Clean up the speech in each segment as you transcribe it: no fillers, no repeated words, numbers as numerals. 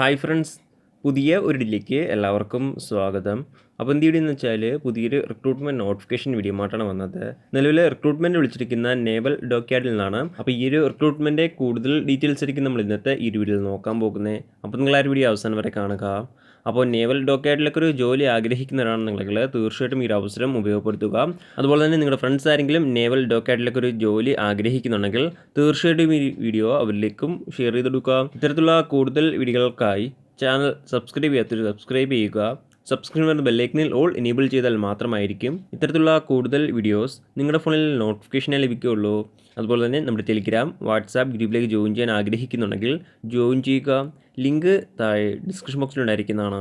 Hi friends, പുതിയ ഒരു ഇതിലേക്ക് എല്ലാവർക്കും സ്വാഗതം. അപ്പോൾ എന്ത് വീഡിയോ എന്ന് വെച്ചാൽ പുതിയൊരു റിക്രൂട്ട്മെൻറ്റ് നോട്ടിഫിക്കേഷൻ വീഡിയോ ആയിട്ടാണ് വന്നത്. നിലവിൽ റിക്രൂട്ട്മെൻറ്റ് വിളിച്ചിരിക്കുന്ന നേവൽ ഡോക്യാർഡിൽ നിന്നാണ്. അപ്പോൾ ഈ ഒരു റിക്രൂട്ട്മെൻറ്റ് കൂടുതൽ ഡീറ്റെയിൽസ് ആയിരിക്കും നമ്മൾ ഇന്നത്തെ ഈ ഒരു വീഡിയോയിൽ നോക്കാൻ പോകുന്നത്. അപ്പോൾ നിങ്ങൾ ആ ഒരു വീഡിയോ അവസാനം വരെ കാണുക. അപ്പോൾ നേവൽ ഡോക്യാർഡിലൊക്കെ ഒരു ജോലി ആഗ്രഹിക്കുന്നവരാണെന്നുണ്ടെങ്കിൽ തീർച്ചയായിട്ടും ഈ ഒരു അവസരം ഉപയോഗപ്പെടുത്തുക. അതുപോലെ തന്നെ നിങ്ങളുടെ ഫ്രണ്ട്സ് ആരെങ്കിലും നേവൽ ഡോക്യാർഡിലൊക്കെ ഒരു ജോലി ആഗ്രഹിക്കുന്നുണ്ടെങ്കിൽ തീർച്ചയായിട്ടും ഈ വീഡിയോ അവരിലേക്കും ഷെയർ ചെയ്ത് കൊടുക്കുക. ഇത്തരത്തിലുള്ള കൂടുതൽ വീഡിയോകൾക്കായി ചാനൽ സബ്സ്ക്രൈബ് ചെയ്യുക. സബ്സ്ക്രൈബ് ബെല്ലൈക്കനിൽ ഓൾ എനേബിൾ ചെയ്താൽ മാത്രമായിരിക്കും ഇത്തരത്തിലുള്ള കൂടുതൽ വീഡിയോസ് നിങ്ങളുടെ ഫോണിൽ നോട്ടിഫിക്കേഷനായി ലഭിക്കുകയുള്ളൂ. അതുപോലെ തന്നെ നമ്മുടെ ടെലിഗ്രാം, വാട്സാപ്പ് ഗ്രൂപ്പിലേക്ക് ജോയിൻ ചെയ്യാൻ ആഗ്രഹിക്കുന്നുണ്ടെങ്കിൽ ജോയിൻ ചെയ്യുക. ലിങ്ക് താഴെ ഡിസ്ക്രിപ്ഷൻ ബോക്സിലുണ്ടായിരിക്കുന്നതാണ്.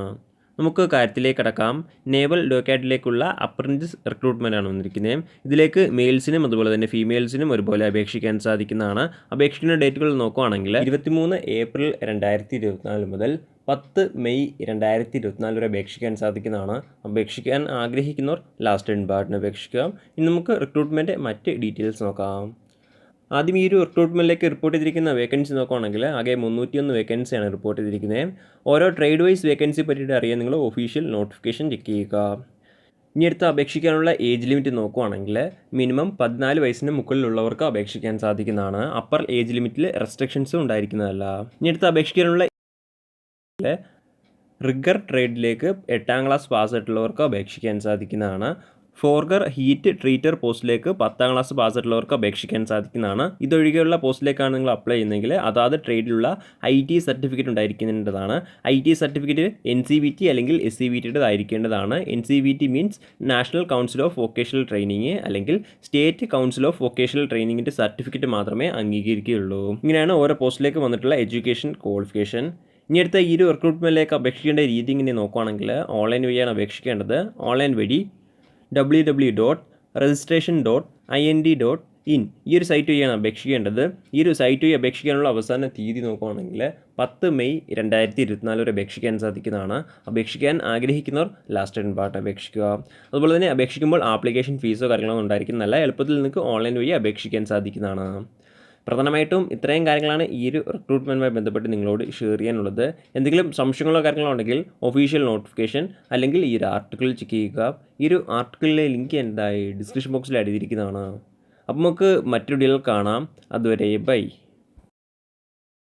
നമുക്ക് കാര്യത്തിലേക്ക് കടക്കാം. നേവൽ ഡോക്യാർഡിലേക്കുള്ള അപ്രൻറ്റിസ് റിക്രൂട്ട്മെൻ്റ് ആണ് വന്നിരിക്കുന്നത്. ഇതിലേക്ക് മെയിൽസിനും അതുപോലെ തന്നെ ഫീമെയിൽസിനും ഒരുപോലെ അപേക്ഷിക്കാൻ സാധിക്കുന്നതാണ്. അപേക്ഷിക്കുന്ന ഡേറ്റുകൾ നോക്കുകയാണെങ്കിൽ 23 ഏപ്രിൽ 2024 മുതൽ 10 മെയ് 2024 വരെ അപേക്ഷിക്കാൻ സാധിക്കുന്നതാണ്. അപേക്ഷിക്കാൻ ആഗ്രഹിക്കുന്നവർ ലാസ്റ്റ് ഡേറ്റിന് അപേക്ഷിക്കുക. ഇനി നമുക്ക് റിക്രൂട്ട്മെൻറ്റ് മറ്റ് ഡീറ്റെയിൽസ് നോക്കാം. ആദ്യം ഈ ഒരു റിക്രൂട്ട്മെൻറ്റിലേക്ക് റിപ്പോർട്ട് ചെയ്തിരിക്കുന്ന വേക്കൻസി നോക്കുകയാണെങ്കിൽ ആകെ 301 വേക്കൻസിയാണ് റിപ്പോർട്ട് ചെയ്തിരിക്കുന്നത്. ഓരോ ട്രേഡ് വൈസ് വേക്കൻസി പറ്റിയിട്ട് അറിയാൻ നിങ്ങൾ ഒഫീഷ്യൽ നോട്ടിഫിക്കേഷൻ ചെക്ക് ചെയ്യുക. ഇനി അടുത്ത് അപേക്ഷിക്കാനുള്ള ഏജ് ലിമിറ്റ് നോക്കുകയാണെങ്കിൽ മിനിമം 14 വയസ്സിന് മുകളിലുള്ളവർക്ക് അപേക്ഷിക്കാൻ സാധിക്കുന്നതാണ്. അപ്പർ ഏജ് ലിമിറ്റിൽ റെസ്ട്രിക്ഷൻസും ഉണ്ടായിരിക്കുന്നതല്ല. ഇനി അടുത്ത് അപേക്ഷിക്കാനുള്ള റിഗർ ട്രേഡിലേക്ക് 8ാം ക്ലാസ് പാസ്സായിട്ടുള്ളവർക്ക് അപേക്ഷിക്കാൻ സാധിക്കുന്നതാണ്. ഫോർഗർ ഹീറ്റ് ട്രീറ്റർ പോസ്റ്റിലേക്ക് 10ാം ക്ലാസ് പാസ്സായിട്ടുള്ളവർക്ക് അപേക്ഷിക്കാൻ സാധിക്കുന്നതാണ്. ഇതൊഴികെയുള്ള പോസ്റ്റിലേക്കാണ് നിങ്ങൾ അപ്ലൈ ചെയ്യുന്നതെങ്കിൽ അതാത് ട്രേഡിലുള്ള IT സർട്ടിഫിക്കറ്റ് ഉണ്ടായിരിക്കേണ്ടതാണ്. IT സർട്ടിഫിക്കറ്റ് NCVT അല്ലെങ്കിൽ SCVTയുടെ ആയിരിക്കേണ്ടതാണ്. NCVT means national council of vocational training അല്ലെങ്കിൽ സ്റ്റേറ്റ് കൗൺസിൽ ഓഫ് വൊക്കേഷണൽ ട്രെയിനിങ്ങിൻ്റെ സർട്ടിഫിക്കറ്റ് മാത്രമേ അംഗീകരിക്കുകയുള്ളൂ. ഇങ്ങനെയാണ് ഓരോ പോസ്റ്റിലേക്ക് വന്നിട്ടുള്ള എഡ്യൂക്കേഷൻ ക്വാളിഫിക്കേഷൻ. ഇനി അടുത്ത ഈ ഒരു റിക്രൂട്ട്മെൻറ്റിലേക്ക് അപേക്ഷിക്കേണ്ട രീതി ഇങ്ങനെ നോക്കുകയാണെങ്കിൽ ഓൺലൈൻ വഴിയാണ് അപേക്ഷിക്കേണ്ടത്. ഓൺലൈൻ വഴി www.registration.ind.in ഈ ഒരു സൈറ്റ് വഴിയാണ് അപേക്ഷിക്കേണ്ടത്. ഈ ഒരു സൈറ്റ് വഴി അപേക്ഷിക്കാനുള്ള അവസാന തീയതി നോക്കുകയാണെങ്കിൽ 10 മെയ് 2024 വരെ അപേക്ഷിക്കാൻ സാധിക്കുന്നതാണ്. അപേക്ഷിക്കാൻ ആഗ്രഹിക്കുന്നവർ ലാസ്റ്റ് ഡേറ്റ് അപേക്ഷിക്കുക. അതുപോലെ തന്നെ അപേക്ഷിക്കുമ്പോൾ ആപ്ലിക്കേഷൻ ഫീസോ കാര്യങ്ങളോ ഉണ്ടായിരിക്കുന്നതല്ല. എളുപ്പത്തിൽ നിങ്ങൾക്ക് ഓൺലൈൻ വഴി അപേക്ഷിക്കാൻ സാധിക്കുന്നതാണ്. പ്രധാനമായിട്ടും ഇത്രയും കാര്യങ്ങളാണ് ഈ ഒരു റിക്രൂട്ട്മെൻറ്റുമായി ബന്ധപ്പെട്ട് നിങ്ങളോട് ഷെയർ ചെയ്യാനുള്ളത്. എന്തെങ്കിലും സംശയങ്ങളോ കാര്യങ്ങളോ ഉണ്ടെങ്കിൽ ഒഫീഷ്യൽ നോട്ടിഫിക്കേഷൻ അല്ലെങ്കിൽ ഈ ഒരു ആർട്ടിക്കിൾ ചെക്ക് ചെയ്യുക. ഈ ഒരു ആർട്ടിക്കിളിലെ ലിങ്ക് എന്തായി ഡിസ്ക്രിപ്ഷൻ ബോക്സിൽ എഴുതിയിരിക്കുന്നതാണ്. അപ്പോൾ നമുക്ക് മറ്റൊരു വീഡിയോയിൽ കാണാം. അതുവരെ ബൈ.